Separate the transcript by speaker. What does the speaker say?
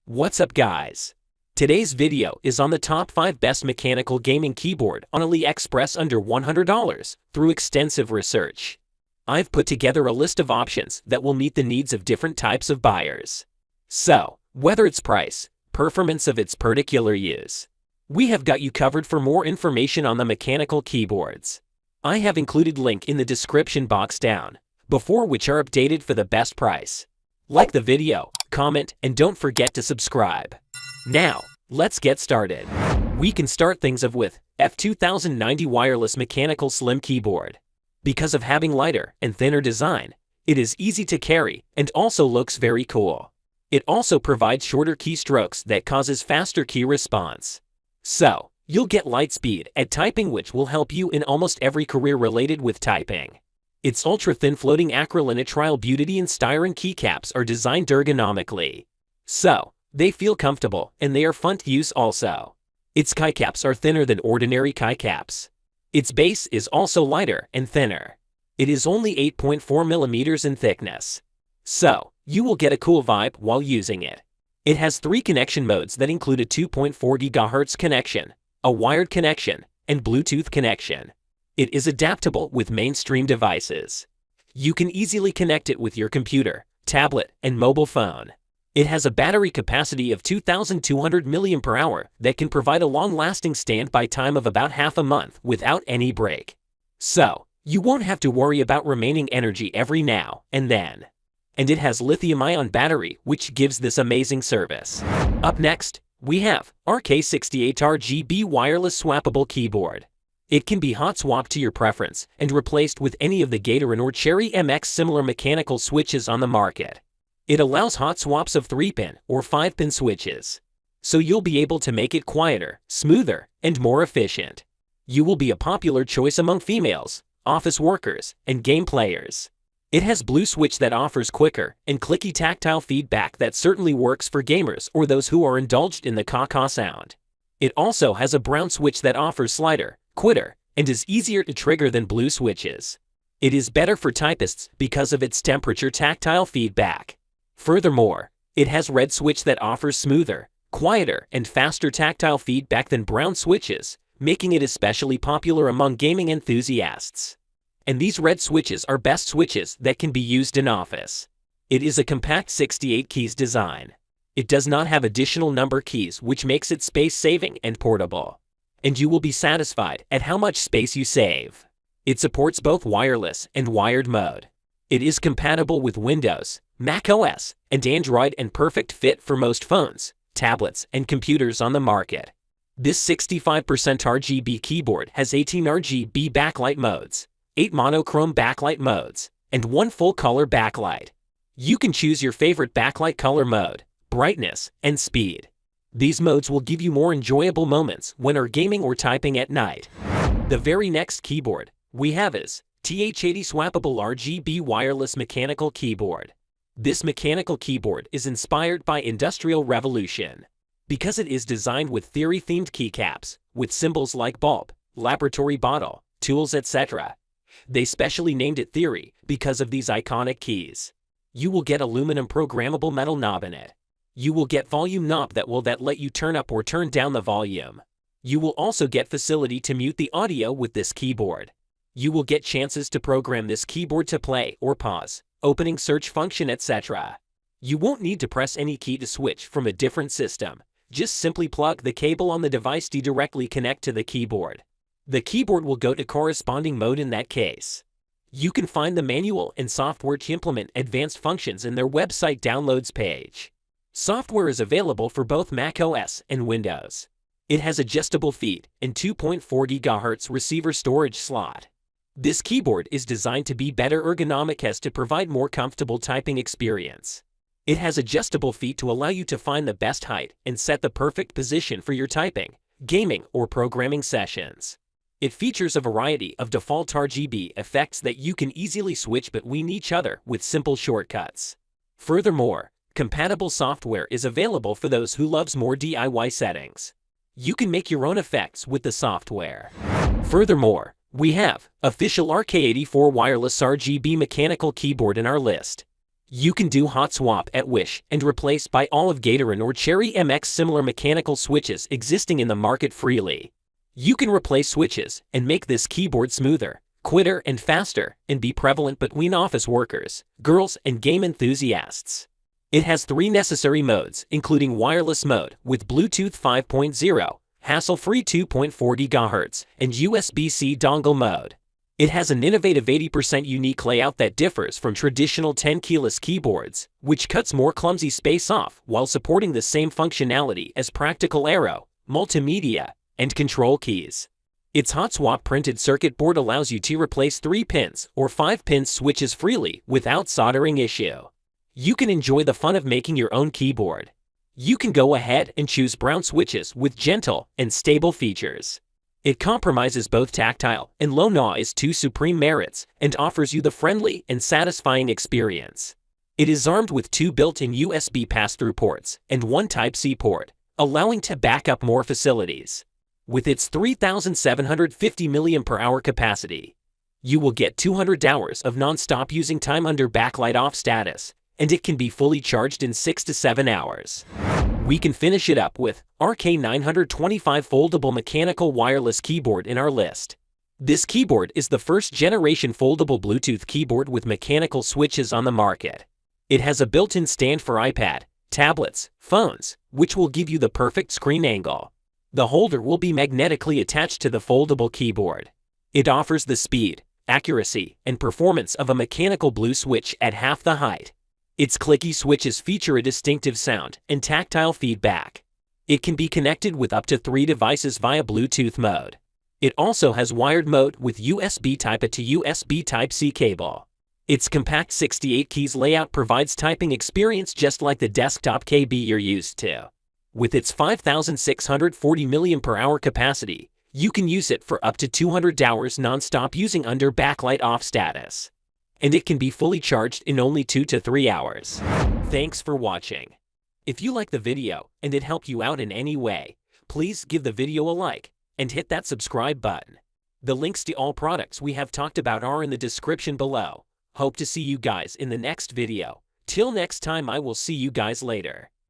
Speaker 1: What's up, guys? Today's video is on the top 5 best mechanical gaming keyboard on Aliexpress under $100 through extensive research. I've put together a list of options that will meet the needs of different types of buyers. So, whether it's price, performance of its particular use, we have got you covered. For more information on the mechanical keyboards, I have included link in the description box down, before which are updated for the best price. Like the video, comment, and don't forget to subscribe. Now, let's get started. We can start things off with F2090 wireless mechanical slim keyboard. Because of having lighter and thinner design, it is easy to carry and also looks very cool. It also provides shorter keystrokes that causes faster key response. So, you'll get light speed at typing, which will help you in almost every career related with typing. Its ultra-thin floating acrylonitrile butadiene styrene keycaps are designed ergonomically, so they feel comfortable and they are fun to use also. Its keycaps are thinner than ordinary keycaps. Its base is also lighter and thinner. It is only 8.4 millimeters in thickness, so you will get a cool vibe while using it. It has 3 connection modes that include a 2.4 GHz connection, a wired connection, and Bluetooth connection. It is adaptable with mainstream devices. You can easily connect it with your computer, tablet, and mobile phone. It has a battery capacity of 2,200 mAh that can provide a long-lasting standby time of about half a month without any break. So, you won't have to worry about remaining energy every now and then. And it has lithium-ion battery, which gives this amazing service. Up next, we have RK68 RGB wireless swappable keyboard. It can be hot swapped to your preference and replaced with any of the Gateron or Cherry MX similar mechanical switches on the market. It allows hot swaps of 3-pin or 5-pin switches, so you'll be able to make it quieter, smoother, and more efficient. You will be a popular choice among females, office workers, and game players. It has blue switch that offers quicker and clicky tactile feedback that certainly works for gamers or those who are indulged in the caw-caw sound. It also has a brown switch that offers slider, quitter, and is easier to trigger than blue switches. It is better for typists because of its temperature tactile feedback. Furthermore, it has red switch that offers smoother, quieter, and faster tactile feedback than brown switches, making it especially popular among gaming enthusiasts. And these red switches are best switches that can be used in office. It is a compact 68 keys design. It does not have additional number keys, which makes it space-saving and portable. And you will be satisfied at how much space you save. It supports both wireless and wired mode. It is compatible with Windows, Mac OS, and Android, and perfect fit for most phones, tablets, and computers on the market. This 65% RGB keyboard has 18 RGB backlight modes, 8 monochrome backlight modes, and 1 full-color backlight. You can choose your favorite backlight color mode, brightness, and speed. These modes will give you more enjoyable moments when you're gaming or typing at night. The very next keyboard we have is TH80 Swappable RGB Wireless Mechanical Keyboard. This mechanical keyboard is inspired by Industrial Revolution because it is designed with theory-themed keycaps with symbols like bulb, laboratory bottle, tools, etc. They specially named it Theory because of these iconic keys. You will get aluminum programmable metal knob in it. You will get volume knob that let you turn up or turn down the volume. You will also get facility to mute the audio with this keyboard. You will get chances to program this keyboard to play or pause, opening search function, etc. You won't need to press any key to switch from a different system. Just simply plug the cable on the device to directly connect to the keyboard. The keyboard will go to corresponding mode in that case. You can find the manual and software to implement advanced functions in their website downloads page. Software is available for both Mac OS and Windows. It has adjustable feed and 2.4 GHz receiver storage slot. This keyboard is designed to be better ergonomic as to provide more comfortable typing experience. It has adjustable feet to allow you to find the best height and set the perfect position for your typing, gaming, or programming sessions. It features a variety of default RGB effects that you can easily switch between each other with simple shortcuts. Furthermore, compatible software is available for those who loves more DIY settings. You can make your own effects with the software. Furthermore, we have official RK84 wireless RGB mechanical keyboard in our list. You can do hot swap at wish and replace by all of Gatoran or Cherry MX similar mechanical switches existing in the market freely. You can replace switches and make this keyboard smoother, quicker and faster, and be prevalent between office workers, girls, and game enthusiasts. It has 3 necessary modes, including wireless mode with Bluetooth 5.0, hassle-free 2.4 GHz, and USB-C dongle mode. It has an innovative 80% unique layout that differs from traditional 10-keyless keyboards, which cuts more clumsy space off while supporting the same functionality as practical arrow, multimedia, and control keys. Its hot swap printed circuit board allows you to replace 3 pins or 5-pin switches freely without soldering issue. You can enjoy the fun of making your own keyboard. You can go ahead and choose brown switches with gentle and stable features. It compromises both tactile and low noise, 2 supreme merits, and offers you the friendly and satisfying experience. It is armed with 2 built-in USB pass-through ports and 1 Type-C port, allowing to back up more facilities. With its 3,750 mAh capacity, you will get 200 hours of non-stop using time under backlight off status, and it can be fully charged in 6 to 7 hours. We can finish it up with RK925 foldable mechanical wireless keyboard in our list. This keyboard is the first generation foldable Bluetooth keyboard with mechanical switches on the market. It has a built-in stand for iPad, tablets, phones, which will give you the perfect screen angle. The holder will be magnetically attached to the foldable keyboard. It offers the speed, accuracy, and performance of a mechanical blue switch at half the height. Its clicky switches feature a distinctive sound and tactile feedback. It can be connected with up to 3 devices via Bluetooth mode. It also has wired mode with USB Type-A to USB Type-C cable. Its compact 68 keys layout provides typing experience just like the desktop KB you're used to. With its 5,640 mAh capacity, you can use it for up to 200 hours non-stop using under backlight off status. And it can be fully charged in only 2 to 3 hours. Thanks for watching. If you like the video and it helped you out in any way, please give the video a like and hit that subscribe button. The links to all products we have talked about are in the description below. Hope to see you guys in the next video. Till next time, I will see you guys later.